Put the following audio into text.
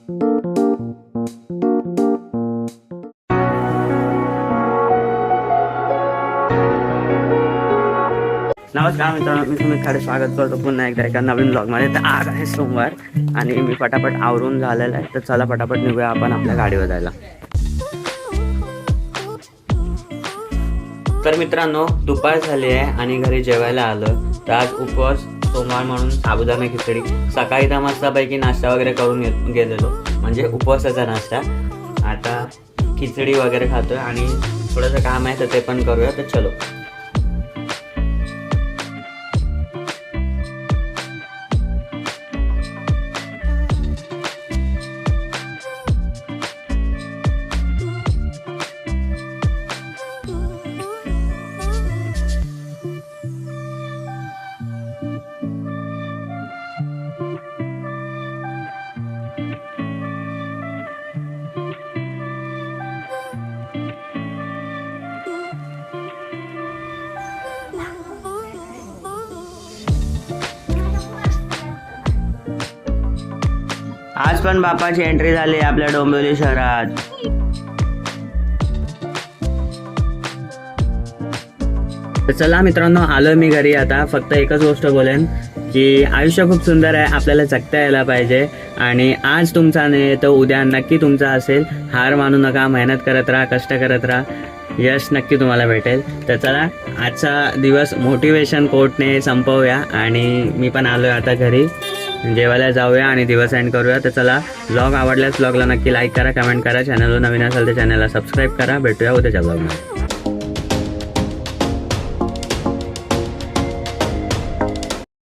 नमस्कार मित्रांनो, मी तुम्ही खरं स्वागत करतो पुन्हा एकदा एका नवीन ब्लॉगमध्ये. तर आज आहे सोमवार आणि मी फटाफट आवरून झालेला आहे. तर चला फटाफट निघूया आपण आपल्या गाडीवर जायला. तर मित्रांनो, दुपार झाली आहे आणि घरी जेवायला आलं. तर आज उपवास सोमवार म्हणून साबुदाणा खिचडी. सकाळी तर मस्तपैकी नाश्ता वगैरे करून गेलेलो, म्हणजे उपवासाचा नाश्ता. आता खिचडी वगैरे खातोय आणि थोडंसं काम आहे तर ते पण करूया. तर चलो. आज पण बापाची एंट्री झाली आपल्या डोंबिवली शहरात. तर चला मित्रांनो, आलो मी घरी. आता फक्त एकच गोष्ट बोलेन की आयुष्य खूप सुंदर आहे, आपल्याला जगता यायला पाहिजे. आणि आज तुमचा नाही तर उद्या नक्की तुमचा असेल. हार मानू नका, मेहनत करत राहा, कष्ट करत राहा, यश नक्की तुम्हाला भेटेल. तर चला, आजचा दिवस मोटिवेशन कोटने संपवूया आणि मी पण आलोय आता घरी. जेवायला जाऊया आणि दिवस एंड करूया. तर चला, ब्लॉग आवडल्यास ब्लॉगला नक्की लाईक करा, कमेंट करा. चॅनलवर नवीन असेल तर चॅनलला सबस्क्राईब करा. भेटूया उद्याच्या ब्लॉगमध्ये.